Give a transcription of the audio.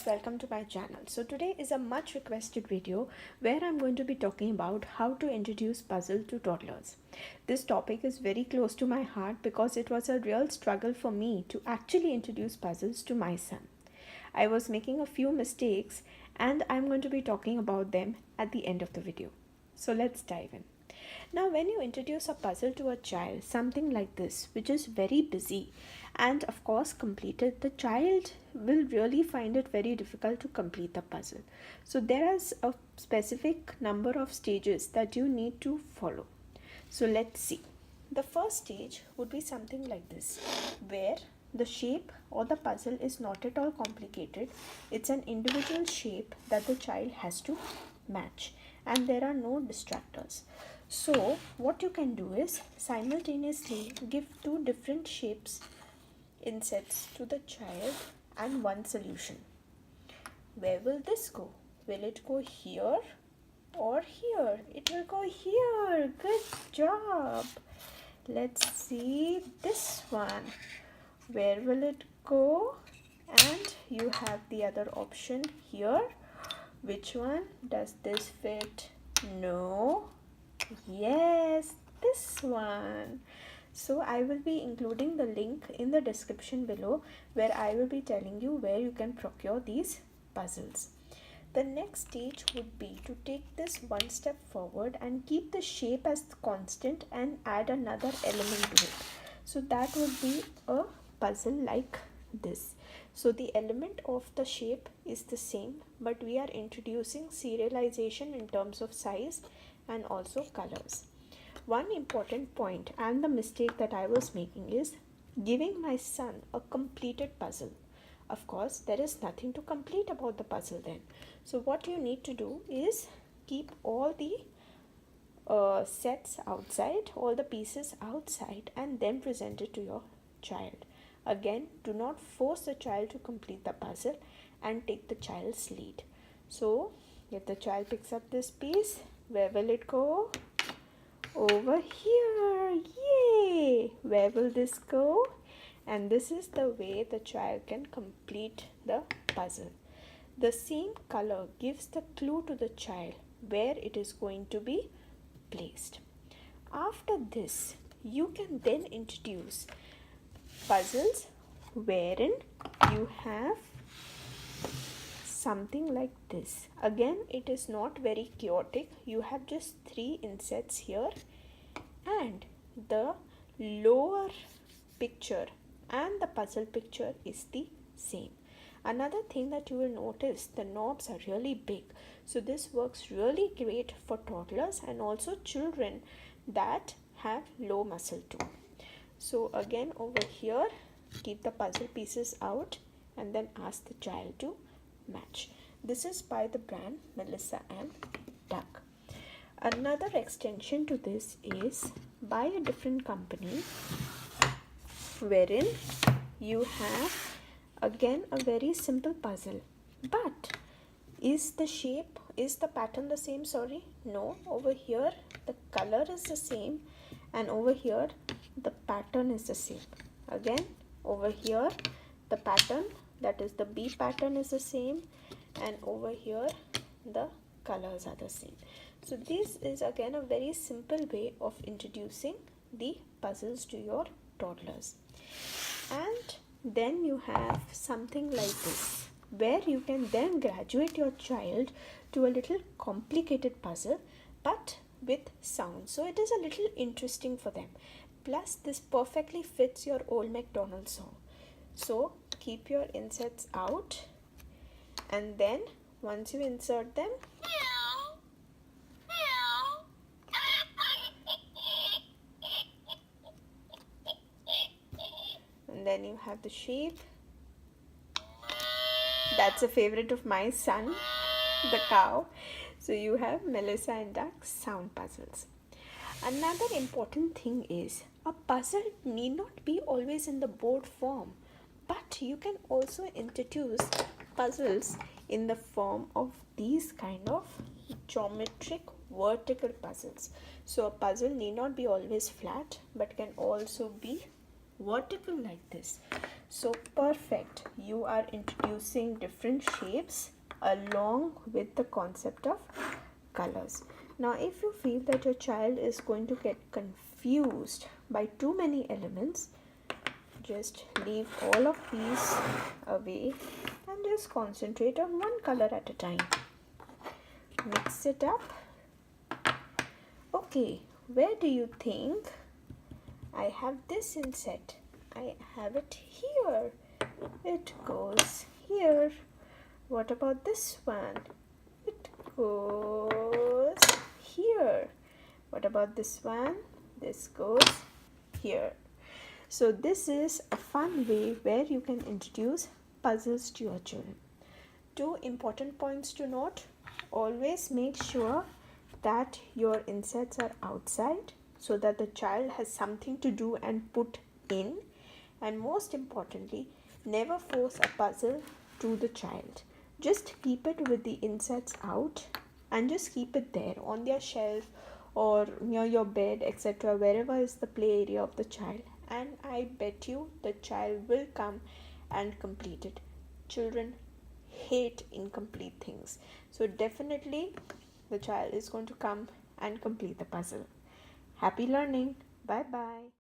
welcome to my channel. So today is a much requested video where I'm going to be talking about how to introduce puzzle to toddlers. This topic is very close to my heart because it was a real struggle for me to actually introduce puzzles to my son. I was making a few mistakes and I'm going to be talking about them at the end of the video. So let's dive in. Now, when you introduce a puzzle to a child, something like this, which is very busy and of course completed, the child will really find it very difficult to complete the puzzle. So there is a specific number of stages that you need to follow. So let's see. The first stage would be something like this, where the shape or the puzzle is not at all complicated. It's an individual shape that the child has to match, and there are no distractors. So what you can do is simultaneously give two different shapes insets to the child and one solution. Where will this go? Will it go here or here? It will go here. Good job. Let's see this one. Where will it go? And you have the other option here. Which one? Does this fit? No. Yes, this one. So I will be including the link in the description below where I will be telling you where you can procure these puzzles. The next stage would be to take this one step forward and keep the shape as constant and add another element to it. So that would be a puzzle like this. So the element of the shape is the same, but we are introducing serialization in terms of size and also colors. One important point and the mistake that I was making is giving my son a completed puzzle. Of course, there is nothing to complete about the puzzle then. So what you need to do is keep all the sets outside, all the pieces outside, and then present it to your child. Again, do not force the child to complete the puzzle and take the child's lead. So if the child picks up this piece, where will it go? Over here. Yay! Where will this go? And this is the way the child can complete the puzzle. The same color gives the clue to the child where it is going to be placed. After this, you can then introduce puzzles wherein you have something like this. Again, it is not very chaotic. You have just 3 insets here, and the lower picture and the puzzle picture is the same. Another thing that you will notice, the knobs are really big. So this works really great for toddlers and also children that have low muscle tone. So again, over here, keep the puzzle pieces out and then ask the child to match. This is by the brand Melissa and Duck. Another extension to this is by a different company, wherein you have again a very simple puzzle. But is the pattern the same? Sorry, no. Over here the color is the same, and over here the pattern is the same. Again, over here the pattern, that is the B pattern, is the same, and over here the colors are the same. So this is again a very simple way of introducing the puzzles to your toddlers. And then you have something like this, where you can then graduate your child to a little complicated puzzle but with sound. So it is a little interesting for them. Plus this perfectly fits your Old MacDonald song. So keep your insets out, and then once you insert them, and then you have the shape. That's a favorite of my son, the cow. So you have Melissa and Duck sound puzzles. Another important thing is a puzzle need not be always in the board form, but you can also introduce puzzles in the form of these kind of geometric vertical puzzles. So a puzzle need not be always flat but can also be vertical like this. So perfect. You are introducing different shapes along with the concept of colors. Now, if you feel that your child is going to get confused by too many elements, just leave all of these away and just concentrate on one color at a time. Mix it up. Okay, where do you think I have this inset? I have it here. It goes here. What about this one? It goes here. What about this one? This goes here. So this is a fun way where you can introduce puzzles to your children. Two important points to note: always make sure that your insets are outside so that the child has something to do and put in, and most importantly, never force a puzzle to the child. Just keep it with the insets out and just keep it there on their shelf or near your bed, etc., wherever is the play area of the child, and I bet you the child will come and complete it. Children hate incomplete things, so definitely the child is going to come and complete the puzzle. Happy learning. Bye bye.